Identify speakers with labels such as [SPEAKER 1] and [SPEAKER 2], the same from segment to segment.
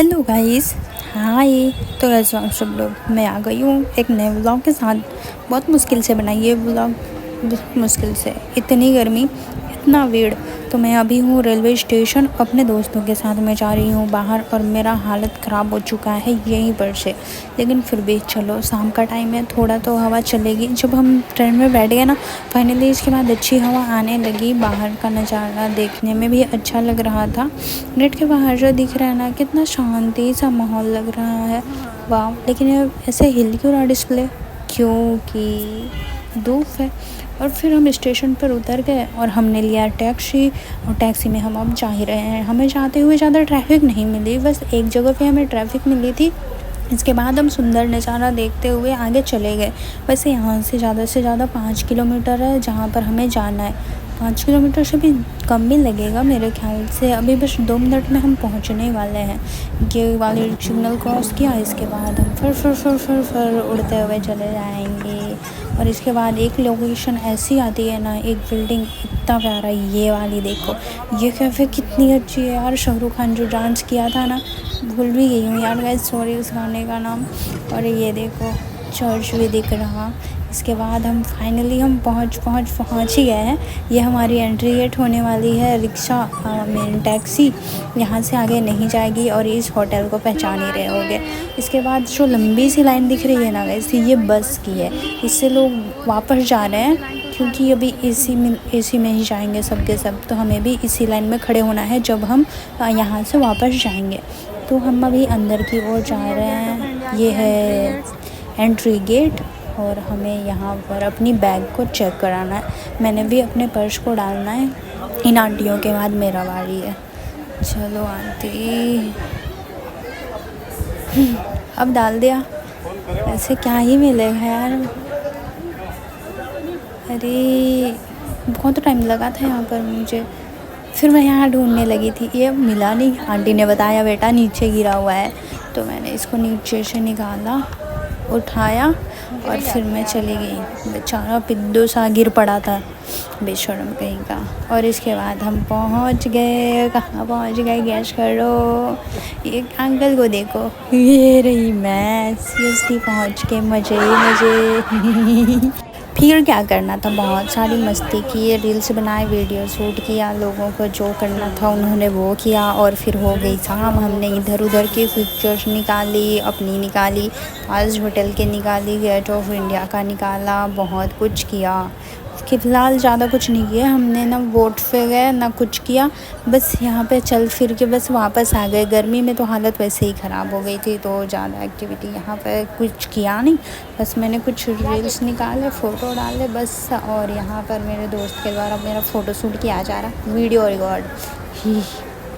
[SPEAKER 1] Hello guys. हाय। तो कैसे हो आप सब लोग। मैं आ गई हूँ एक नए व्लॉग के साथ। बहुत मुश्किल से बनाई ये व्लॉग, बहुत मुश्किल से। इतनी गर्मी, इतना भीड़। तो मैं अभी हूँ रेलवे स्टेशन, अपने दोस्तों के साथ मैं जा रही हूँ बाहर और मेरा हालत ख़राब हो चुका है यहीं पर से। लेकिन फिर भी चलो, शाम का टाइम है, थोड़ा तो हवा चलेगी। जब हम ट्रेन में बैठ गए ना फाइनली, इसके बाद अच्छी हवा आने लगी। बाहर का नज़ारा देखने में भी अच्छा लग रहा था। गेट के बाहर जो दिख रहा है ना, कितना शांति सा माहौल लग रहा है। वाह। लेकिन ये ऐसे हिल क्यों रहा डिस्प्ले, क्योंकि धूप है। और फिर हम स्टेशन पर उतर गए और हमने लिया टैक्सी, और टैक्सी में हम अब जा ही रहे हैं। हमें जाते हुए ज़्यादा ट्रैफिक नहीं मिली, बस एक जगह पे हमें ट्रैफिक मिली थी। इसके बाद हम सुंदर नज़ारा देखते हुए आगे चले गए। वैसे यहाँ से ज़्यादा 5 किलोमीटर है जहाँ पर हमें जाना है। 5 किलोमीटर से भी कम भी लगेगा मेरे ख्याल से। अभी बस 2 मिनट में हम पहुँचने वाले हैं। ये वाली सिग्नल क्रॉस किया, इसके बाद हम फिर उड़ते हुए चले जाएंगे। और इसके बाद एक लोकेशन ऐसी आती है ना, एक बिल्डिंग, इतना प्यारा। ये वाली देखो, ये कैफ़े कितनी अच्छी है यार। शाहरुख खान जो डांस किया था ना, भूल भी गई हूँ यार गाइस, सॉरी उस गाने का नाम। और ये देखो, चर्च भी दिख रहा। इसके बाद हम फाइनली हम पहुँच ही गए हैं। ये हमारी एंट्री गेट होने वाली है। रिक्शा मेन टैक्सी यहाँ से आगे नहीं जाएगी और इस होटल को पहचान ही रहे होगे। इसके बाद जो लंबी सी लाइन दिख रही है ना गाइस, ये बस की है। इससे लोग वापस जा रहे हैं क्योंकि अभी एसी में ही जाएंगे सब के सब। तो हमें भी इसी लाइन में खड़े होना है जब हम यहाँ से वापस जाएंगे। तो हम अभी अंदर की ओर जा रहे हैं। ये है एंट्री गेट और हमें यहाँ पर अपनी बैग को चेक कराना है। मैंने भी अपने पर्स को डालना है। इन आंटियों के बाद मेरा बारी है। चलो आंटी, अब डाल दिया। ऐसे क्या ही मिलेगा यार। अरे बहुत टाइम लगा था यहाँ पर मुझे। फिर मैं यहाँ ढूंढने लगी थी, ये मिला नहीं। आंटी ने बताया बेटा नीचे गिरा हुआ है। तो मैंने इसको नीचे से निकाला, उठाया और फिर मैं चली गई। बेचारा पिद्दू सा गिर पड़ा था, बेशर्म कहीं का। और इसके बाद हम पहुंच गए। कहाँ पहुंच गए गैस करो। एक अंकल को देखो, ये रही मैं। सीरियसली पहुंच के मज़े ही मज़े। फिर क्या करना था, बहुत सारी मस्ती की, रील्स बनाए, वीडियो शूट किया, लोगों को जो करना था उन्होंने वो किया। और फिर हो गई शाम। हमने इधर उधर की पिक्चर्स निकाली, अपनी निकाली, ताज होटल के निकाली, गेट ऑफ इंडिया का निकाला, बहुत कुछ किया। कि फ़िलहाल ज़्यादा कुछ नहीं किया हमने, ना वोट पे गए ना कुछ किया। बस यहाँ पे चल फिर के बस वापस आ गए। गर्मी में तो हालत वैसे ही ख़राब हो गई थी, तो ज़्यादा एक्टिविटी यहाँ पे कुछ किया नहीं। बस मैंने कुछ रील्स निकाले, फ़ोटो डाले बस। और यहाँ पर मेरे दोस्त के द्वारा मेरा फ़ोटो शूट किया जा रहा, वीडियो रिकॉर्ड ही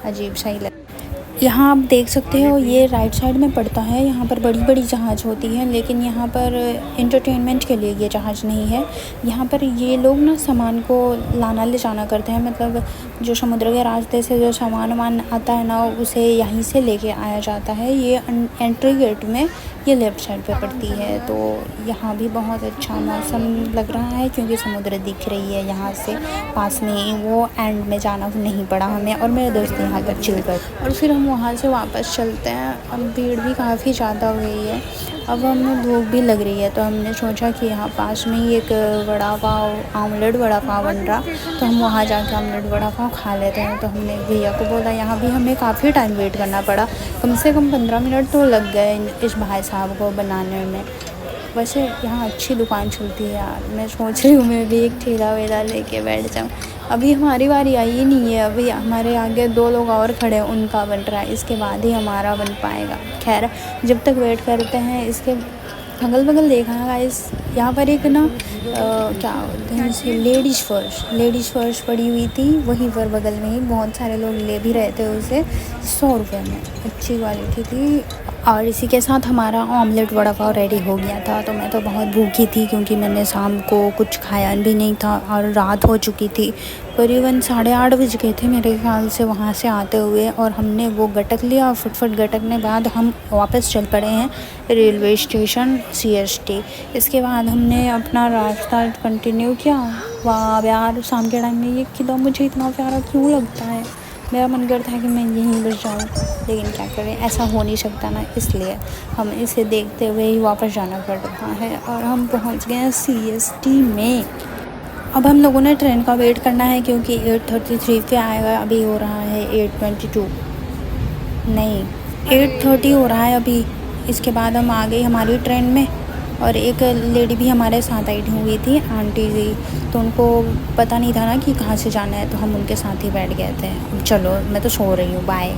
[SPEAKER 1] अजीब सा ही लगा। यहाँ आप देख सकते हो, ये राइट साइड में पड़ता है। यहाँ पर बड़ी बड़ी जहाज़ होती हैं, लेकिन यहाँ पर एंटरटेनमेंट के लिए ये जहाज़ नहीं है। यहाँ पर ये लोग ना सामान को लाना ले जाना करते हैं, मतलब जो समुद्र के रास्ते से जो सामान वामान आता है ना, उसे यहीं से लेके आया जाता है। ये एंट्री गेट में, ये लेफ़्ट साइड पे पड़ती है। तो यहाँ भी बहुत अच्छा मौसम लग रहा है क्योंकि समुद्र दिख रही है यहाँ से पास में ही। वो एंड में जाना नहीं पड़ा हमें, और मेरे दोस्त यहाँ पर चिल कर। और फिर हम वहाँ से वापस चलते हैं। अब भीड़ भी काफ़ी ज़्यादा हो गई है, अब हमें भूख भी लग रही है। तो हमने सोचा कि यहाँ पास में ही एक वड़ा पाव, ऑमलेट वड़ा पाव बन रहा, तो हम वहाँ जाके ऑमलेट वड़ा पाव खा लेते हैं। तो हमने भैया को बोला, यहाँ भी हमें काफ़ी टाइम वेट करना पड़ा, कम से कम 15 मिनट तो लग गए इस भाई साहब को बनाने में। वैसे यहाँ अच्छी दुकान चलती है यार। मैं सोच रही हूँ मैं भी एक ठेला वेला लेके बैठ जाऊँ। अभी हमारी बारी आई ही नहीं है, अभी हमारे आगे 2 लोग और खड़े हैं, उनका बन रहा है, इसके बाद ही हमारा बन पाएगा। खैर, जब तक वेट करते हैं। इसके अगल बगल देखा है गाइस, यहाँ पर एक ना क्या बोलते हैं इसे, लेडीज़ फर्स्ट पड़ी हुई थी। वहीं पर बगल में ही बहुत सारे लोग ले भी रहे थे उसे 100 रुपये में, अच्छी क्वालिटी थी। और इसी के साथ हमारा ऑमलेट वड़ा पाव रेडी हो गया था। तो मैं तो बहुत भूखी थी क्योंकि मैंने शाम को कुछ खाया भी नहीं था और रात हो चुकी थी। करीबन 8:30 बज गए थे मेरे ख्याल से वहाँ से आते हुए। और हमने वो गटक लिया और फटफट गटकने बाद हम वापस चल पड़े हैं रेलवे स्टेशन CST। इसके बाद हमने अपना रास्ता कंटिन्यू किया। वाह यार, शाम के टाइम में ये किला मुझे इतना प्यारा क्यों लगता है। मेरा मन करता है कि मैं यहीं बस जाऊँ, लेकिन क्या करें, ऐसा हो नहीं सकता ना, इसलिए हमें इसे देखते हुए ही वापस जाना पड़ रहा है। और हम पहुंच गए हैं CST में। अब हम लोगों ने ट्रेन का वेट करना है क्योंकि 8:33 पे आएगा। अभी हो रहा है 8:22, नहीं 8:30 हो रहा है अभी। इसके बाद हम आ गए हमारी ट्रेन में, और एक लेडी भी हमारे साथ आई हुई थी, आंटी जी, तो उनको पता नहीं था ना कि कहाँ से जाना है, तो हम उनके साथ ही बैठ गए थे। चलो मैं तो सो रही हूँ, बाय।